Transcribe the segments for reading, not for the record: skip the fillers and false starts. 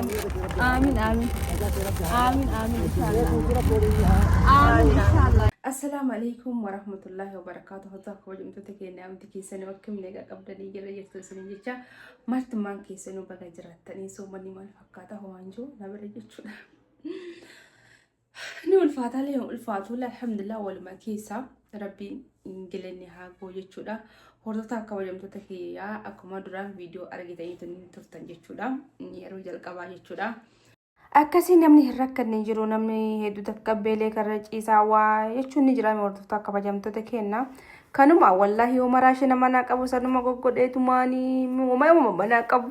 آمين آمين آمين آمين إن شاء الله آمين إن شاء الله. السلام عليكم ورحمة الله وبركاته. هذا كوجم تتكلم عن تكيسن وكم نجا قبل نيجي يستوسن جيتشا مرت مان كيسنو بقى تاني سو مني ما فكاته هو عنجو نبرة جيتشو نقول الفاتحة اليوم الفاتحة الحمد لله والما كيسا ربي إنجلني هاكو جيتشو هورتا كوجم تتكلم أكما درام فيديو أرجعتني تنتظر جيتشو يروي جالكوا جيتشو akkasiin namni hin rakkanne jiru namni hedduu takkaabbeelee karra ciisaa waa jechuun ni jira hordoftoota kabajamtoota kenna kanuma wallahi yoo maraashee nama naa qabu sanuma goggodheetu maanii uumama naa qabu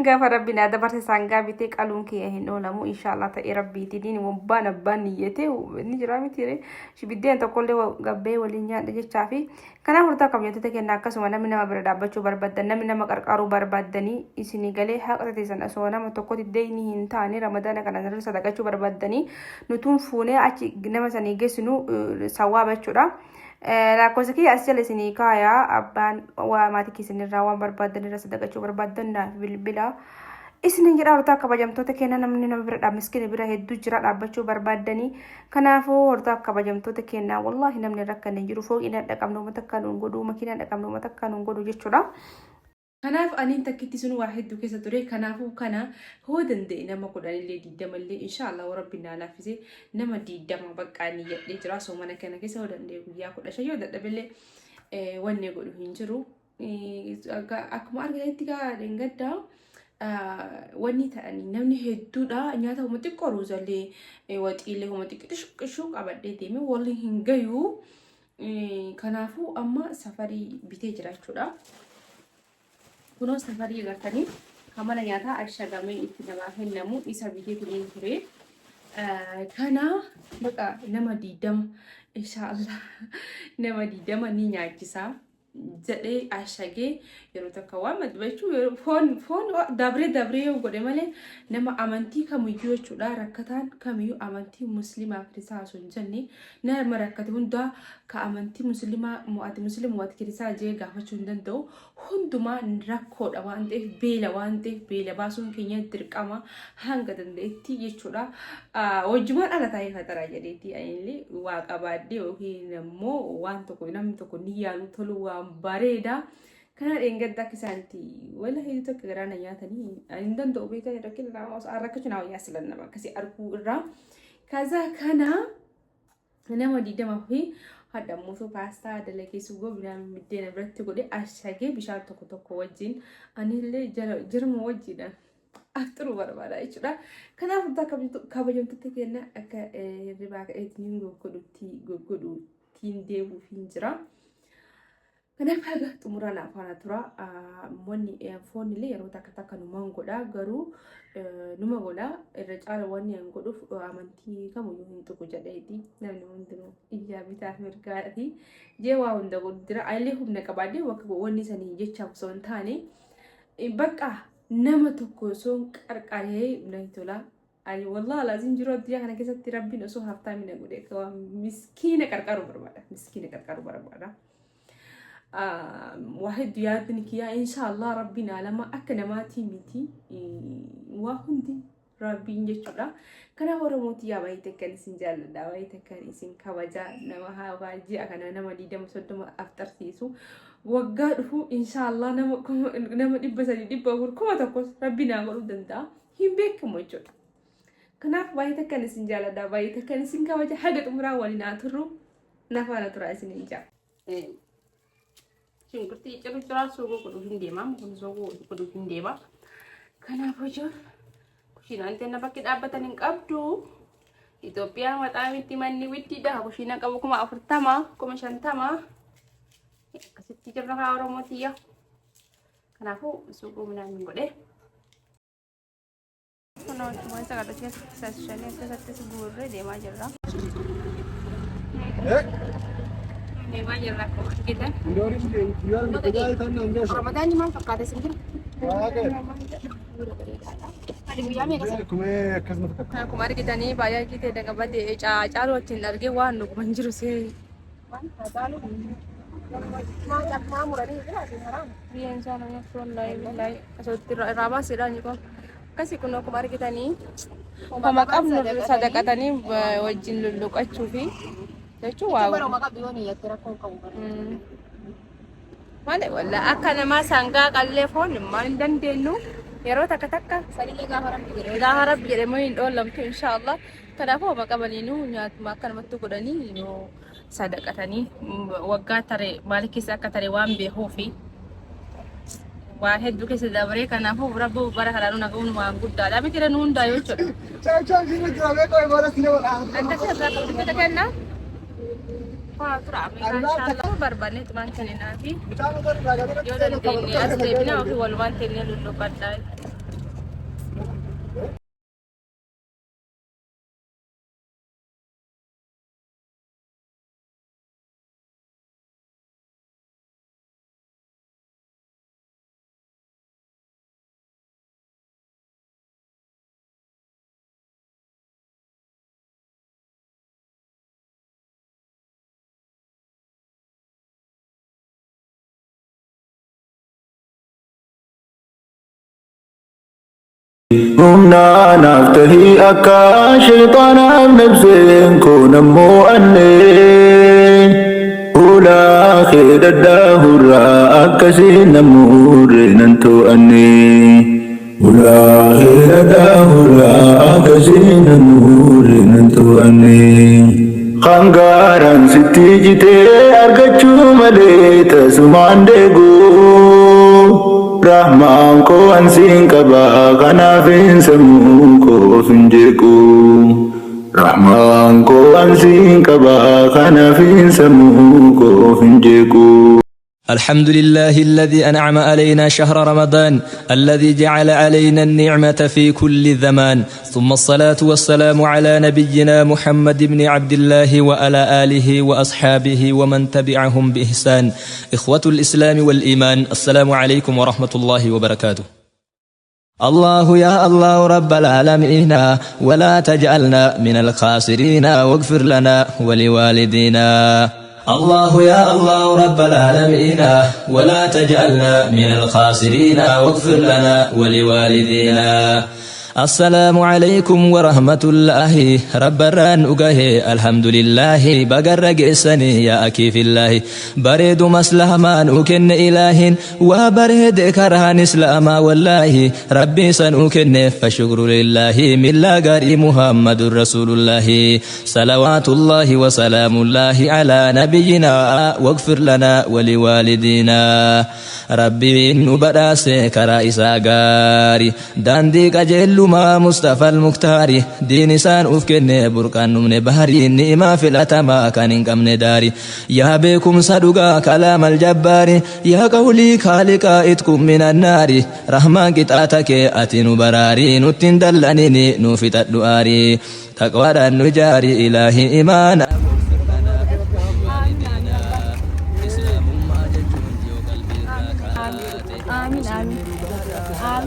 gaafa rabbi naa dabarse sangaa bitee qaluun kee hin oolamu inshallah ta'e rabbiitiin wabbaan abbaan niyyate ni jira mitiire shibiddeen tokkollee gabbee waliin nyaadha jechaa fi kana hordoftoota kabajamtoota kenna akkasuma namni nama bira dhaabbachuu barbaadan namni nama qarqaaruu barbaadanii isinii galee haqa teessan asoo nama tokkotti deeyni hin taane ramadana kana irra sadaqachuu barbaadanii nutuun fuunee achi nama sanii geessinu sawwaabachuudha. Lakkoofsa kiyya as jala isinii kaayaa abbaan waa maatii keessanirraa waan barbaadan irra sadaqachuu barbaadan bilbila isiniin jedha hordoftoota kabajamtoota kenna namni nama bira miskiina bira hedduu jira dhaabbachuu barbaadanii kanaafuu hordoftoota kabajamtoota kenna wallahi namni rakkanne jiru fooqina dhaqamnu uummata akkanuun godhu makiina dhaqamnu uummata akkanuun godhu jechuudha. Kanaaf aniin takkitti sun waa hedduu keessa ture kanaafuu kana hoo danda'e nama kudhanillee 20 illee inshallah rabbi naa laafise nama 20 baqqaanii jedhee jira soo mana kana keessa hoo danda'e guyyaa 15 yoo dadhabillee wanne godhu hin jiru akkuma argatetti gaa dhengaddaa wanni ta'anii namni hedduudha nyaata homa xiqqoo ruuzallee waxiillee homa xiqqishuu qabadhee deeme waliin hin gayuu kanaafuu amma safarii bitee jiraachuudha. Kuno safari agartanii kamala nyaata ashagamee itti namaaf kennamu isa bitee fileen ture kana baqa nama 20 inshallah nama 20 ni nyaachisa jedhee ashagee yeroo takka waan madbachuu foon dabre godhe malee nama amantii kamiyyuu jechuudha rakkataan kamiyyuu amantii muslimaa kirisaa osoo hin jenne nama rakkate hundaa ka amantii muslimaa mu'ati muslimuwati kirisaa jee gaafachuu hin danda'u hundumaa rakkoodha waan ta'eef beela baasuun keenya dirqama hanga danda'etti jechuudha wajjumaan ala taa'ee fataraa jedheetti anillee waa qabaadde yookiin immoo waan tokko namni tokko ni yaadu tolu waan bareeda kana dhengadda kisanti wala heedu tokko garana nyaatanii hin danda'u beekanii rakkachuu naa wayyaa silan nama akkasii arguu irraa kaza kana nama 20 fi hadda muso pasta dalagee sugoo binaan middeena biratti godhe ashagee bishaan tokko wajjin anillee jirma wajjidha after barbaada jechuudha kanaaf hordoftoota kabajamtoota kenna akka ribaa ka'eetiin goggodhuutiin deebuuf hin jira. Kanaaf haga xumuraan afaan tura wanni foon illee yeroo takka numaan godha garuu numa godha irra caala wanni an godhuuf amantii kamiyyuu hin tuqu jedheeti namni hundinuu ijaa bitaaf mirgaadhaati jee waa hunda godhira illee humna qabaadde wanni sanii jechaaf osoo hin taane bakka nama tokko osoo qarqaree na tola ani wallahi lazim jiru addiyaa kana keessatti rabbiin osoo haftaa mina godhe miskiina qarqaru barbaada. واحد يادني كيا إن شاء الله ربنا لما أكنا ماتي ميتي واحد ربي يجتلا كنا ورموتي يا بيتك كان سنجال دا بيتك كان سن كوجا نما واجي أكنا نما دي دم صدم أفتر سيسو وقعدوا إن شاء الله نما دي بقول كم تقول ربنا قول دندا هم بيك موجود كنا بيتك كان سنجال دا بيتك كان سن كوجا حاجة أمرا ولنا ترو نفعل ترى سنجا Singkirti cerita suku kudu hindema, mungkin suku kudu hindema. Karena bocor, kusina nanti nak pakai apa tadi kabdu. Ethiopia mata miti mani witi dah, kusina kamu kuma pertama, kuma shantama. Kasih tidur nak orang mati ya. Karena aku suku menanggung deh. Kalau cuma saya kata saya sesuatu saya sebut deh majalah. Majalah kita. Ramadan cuma fakada sendiri. Kemarin kita nih bayar kita dengan bade cacar wajin lagi wan nuk manjur sih. Iya insya Allah ya sunnah ilai. Asal rabah sih dah ni kok. akkasi kun akkuma argitanii homa qabnu sadaqatanii wajjin lulluqachuu fi jechuun waa malee walla akka namaa sangaa qallee foon maal hin dandeenyu yeroo takka takka salilee gaafa rabbi jedhamoo hin dhoollamtu inshallah kanaafuu homa qabaniinu nyaatuma akka namatti godhanii sadaqatanii waggaa tare maal keessa akka tare waan beekuufi waa hedduu keessa dabaree kanaafuu rabbi bara halaanu nagahuun waan guddaadha miti jedhan hundaa yoo jechuudha. Akkasii irraa qabdifata kennaa haa tura inshallah barbaanne tumaan kenninaa fi yoo dandeenye as deebinaa ofii walumaan teenyee lulluqadhaa. Humna naftahi akka shaytaanaaf nabseen kun ammoo annee ulaa keedadhaa hurraa akkasiin namuurre nan to'annee ulaa keedadhaa hurraa akkasiin namuurre nan to'annee hangaaraan sitti jitee argachuu malee tasumaan deeguu Rahman ko ansin kaba kanafin samu ko finjeku Rahman ko ansin kaba kanafin samu ko finjeku الحمد لله الذي أنعم علينا شهر رمضان الذي جعل علينا النعمة في كل زمان ثم الصلاة والسلام على نبينا محمد بن عبد الله وعلى آله وأصحابه ومن تبعهم بإحسان إخوة الإسلام والإيمان السلام عليكم ورحمة الله وبركاته الله يا الله رب العالمين ولا تجعلنا من الخاسرين واغفر لنا ولوالدينا الله يا الله رب العالمين ولا تجعلنا من الخاسرين واغفر لنا ولوالدينا السلام عليكم ورحمة الله رب الران أقاه الحمد لله بقر قسني يا أكي في الله بريد مسلمان أكن إله وبريد كرهان إسلاما والله ربي سنؤكن فشكر لله من لا قري محمد رسول الله صلوات الله وسلام الله على نبينا واغفر لنا ولوالدينا ربي نبراس كرائسا قاري دانديك أجل ما مصطفى المختاري دين سان أفكن بركان من بحري نئما في الأتما كان انكم داري يا بكم صدقا كلام الجبار يا قولي خالق إتكم من النار رحمن كتاتك أتن براري نتن دلني نوفت الدواري تقوى النجاري إلهي إيمانا آمين آمين آمين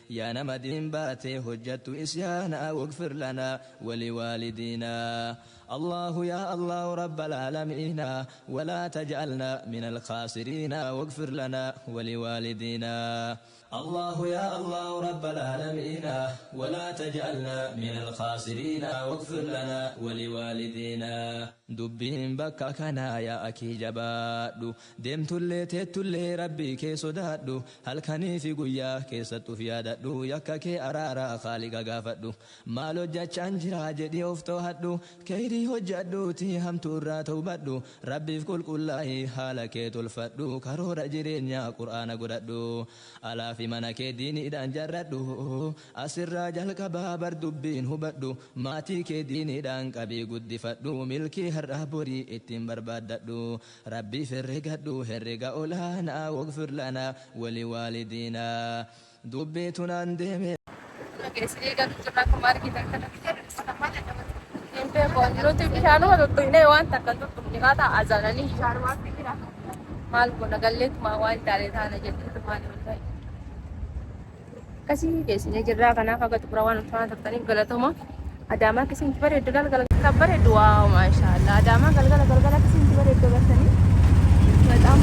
يا نمدين باتي حجة إسيانا واغفر لنا ولوالدينا الله يا الله رب العالمين ولا تجعلنا من الخاسرين واغفر لنا ولوالدينا الله يا الله رب العالمين ولا تجعلنا من الخاسرين واغفر لنا ولوالدينا دبين بكا كنا يا أكي جبادو دمت اللي تيت اللي ربي كي صدادو هل كاني في قويا كي ستو في عددو يكا كي أرارا خالقا غافتو مالو جاچان جرا جدي افتو هدو كيري هجدو تي هم تورا توبدو ربي في كل كلاهي حالكي تلفتو كارو رجرين يا قرآن قددو ألا في منك ديني دان جردو أسر جل كبابر دبين هبدو ماتي كي ديني دان كبي قد فتو ملكي هرابوري اتم برباددو ربي في الرقدو هرق أولانا واغفر لنا ولوالدينا دبيتنا اندمي Geessee kan jirraa kuma argitan kanatti hin beekoon nuti bishaanuma tuttuqnee waan takka tuttuqne qaata azaananii bishaanuma jira maal goona galleetuma waan taalee taana jetteetu maali wallahi akkasii geessinee jirraa kanaaf akka xumura waan ulfaana turtaniif galatoma adaamaa akkasiin bareeddu galgala kan bareeddu waaw maashaallah adaamaa galgala akkasiin bareeddu gartanii በጣም